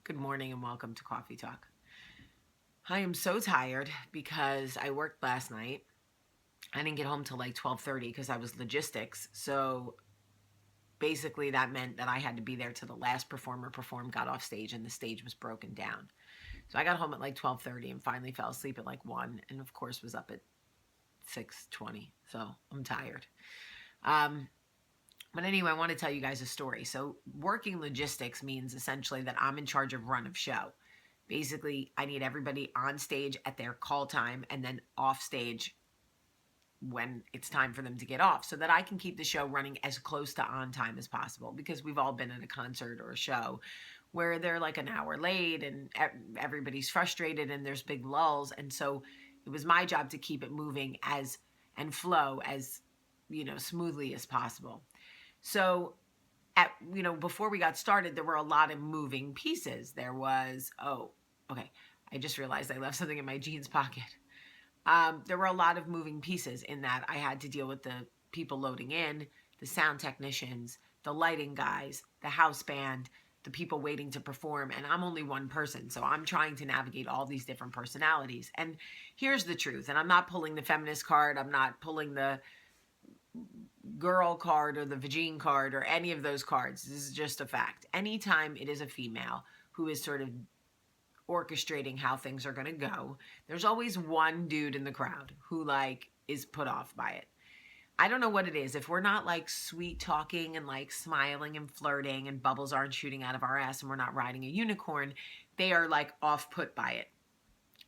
Good morning and welcome to Coffee Talk. I am so tired because I worked last night. I didn't get home till like 12:30 because I was logistics. So basically that meant that I had to be there till the last performer performed, got off stage, and the stage was broken down. So I got home at like 12:30 and finally fell asleep at like 1 and of course was up at 6:20. So I'm tired. Um but anyway, I want to tell you guys a story. So working logistics means essentially that I'm in charge of run of show. Basically, I need everybody on stage at their call time and then off stage when it's time for them to get off so that I can keep the show running as close to on time as possible, because we've all been at a concert or a show where they're like an hour late and everybody's frustrated and there's big lulls. And so it was my job to keep it moving as and flow as, smoothly as possible. So before we got started, there were a lot of moving pieces. There was, okay, I just realized I left something in my jeans pocket. There were a lot of moving pieces in that I had to deal with the people loading in, the sound technicians, the lighting guys, the house band, the people waiting to perform, and I'm only one person, so I'm trying to navigate all these different personalities. And here's the truth, and I'm not pulling the feminist card, I'm not pulling the girl card or the vagine card or any of those cards. This is just a fact. Anytime it is a female who is sort of orchestrating how things are going to go, there's always one dude in the crowd who is put off by it. I don't know what it is. If we're not like sweet talking and like smiling and flirting and bubbles aren't shooting out of our ass and we're not riding a unicorn, they are like off put by it.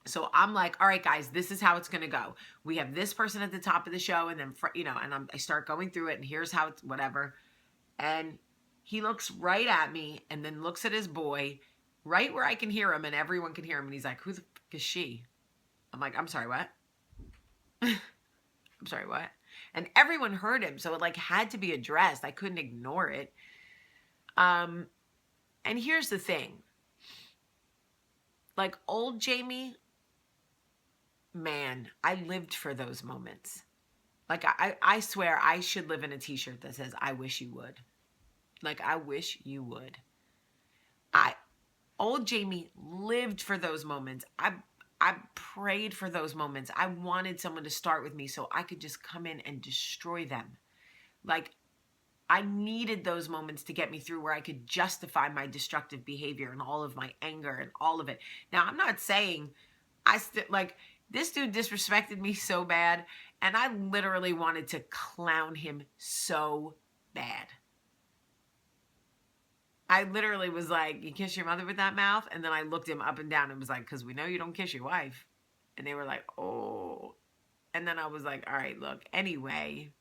So I'm like, all right, guys, this is how it's going to go. We have this person at the top of the show, and then, I start going through it, and here's how it's whatever. And he looks right at me and then looks at his boy right where I can hear him and everyone can hear him. And he's like, who the fuck is she? I'm like, I'm sorry, what? I'm sorry, what? And everyone heard him. So it like had to be addressed. I couldn't ignore it. And here's the thing. Like old Jamie, man, I lived for those moments. Like I swear I should live in a t-shirt that says, I wish you would. Like, I wish you would. I Old Jamie lived for those moments. I prayed for those moments. I wanted someone to start with me so I could just come in and destroy them. Like, I needed those moments to get me through where I could justify my destructive behavior and all of my anger and all of it. Now, I'm not saying this dude disrespected me so bad, and I literally wanted to clown him so bad. I literally was like, you kiss your mother with that mouth? And then I looked him up and down and was like, because we know you don't kiss your wife. And they were like, oh. And then I was like, all right, look, anyway.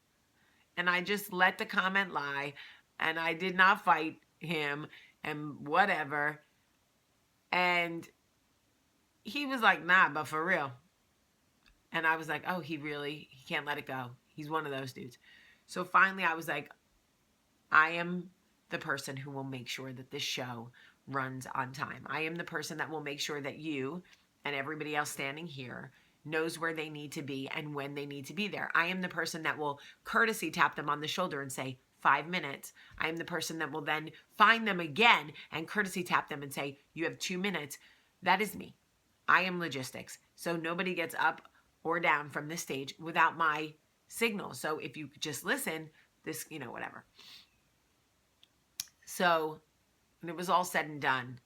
And I just let the comment lie. And I did not fight him and whatever. And he was like, nah, but for real. And I was like, oh, he can't let it go. He's one of those dudes. So finally I was like, I am the person who will make sure that this show runs on time. I am the person that will make sure that you and everybody else standing here knows where they need to be and when they need to be there. I am the person that will courtesy tap them on the shoulder and say, 5 minutes. I am the person that will then find them again and courtesy tap them and say, you have 2 minutes. That is me. I am logistics. So nobody gets up or down from this stage without my signal. So if you just listen, this, whatever. So when it was all said and done,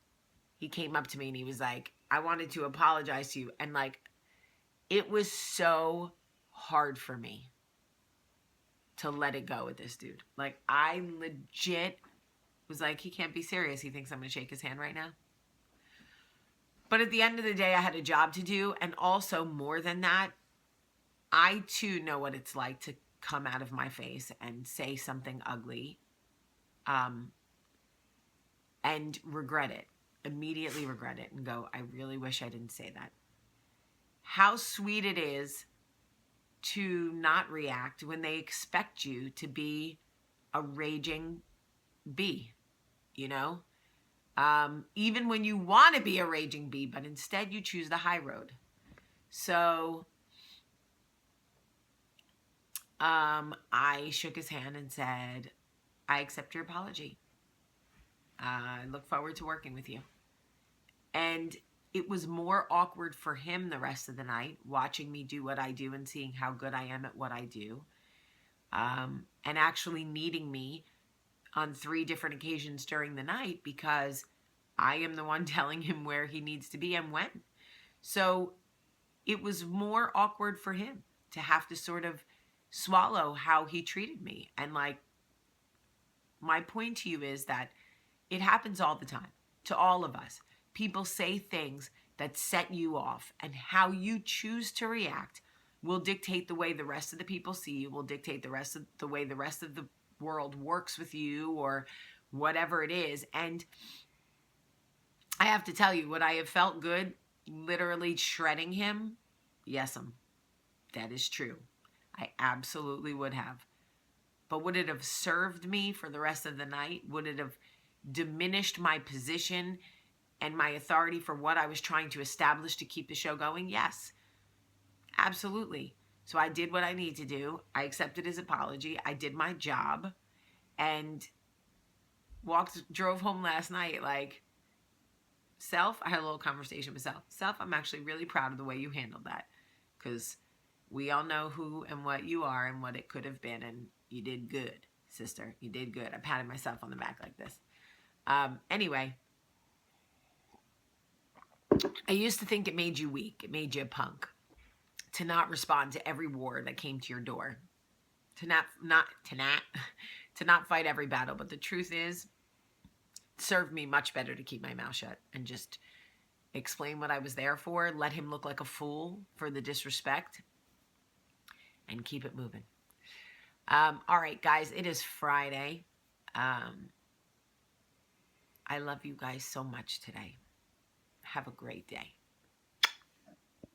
he came up to me and he was like, I wanted to apologize to you. And it was so hard for me to let it go with this dude. Like, I legit was like, he can't be serious. He thinks I'm going to shake his hand right now. But at the end of the day, I had a job to do. And also, more than that, I too know what it's like to come out of my face and say something ugly. And regret it, immediately regret it and go, I really wish I didn't say that. How sweet it is to not react when they expect you to be a raging bee, even when you want to be a raging bee, but instead you choose the high road. So I shook his hand and said, I accept your apology. I look forward to working with you. And it was more awkward for him the rest of the night, watching me do what I do and seeing how good I am at what I do. And actually needing me on 3 different occasions during the night because I am the one telling him where he needs to be and when. So it was more awkward for him to have to sort of swallow how he treated me. And like, my point to you is that it happens all the time to all of us. People say things that set you off, and how you choose to react will dictate the way the rest of the people see you, will dictate the way the rest of the world works with you, or whatever it is. And I have to tell you, would I have felt good literally shredding him? Yes, that is true. I absolutely would have. But would it have served me for the rest of the night? Would it have diminished my position and my authority for what I was trying to establish to keep the show going? Yes, absolutely. So I did what I need to do. I accepted his apology. I did my job and drove home last night like, Self, I had a little conversation with Self, I'm actually really proud of the way you handled that, because we all know who and what you are and what it could have been, and you did good, sister. You did good. I patted myself on the back like this. Anyway, I used to think it made you weak. It made you a punk to not respond to every war that came to your door, to not fight every battle. But the truth is, it served me much better to keep my mouth shut and just explain what I was there for, let him look like a fool for the disrespect, and keep it moving. All right, guys, it is Friday. I love you guys so much today. Have a great day.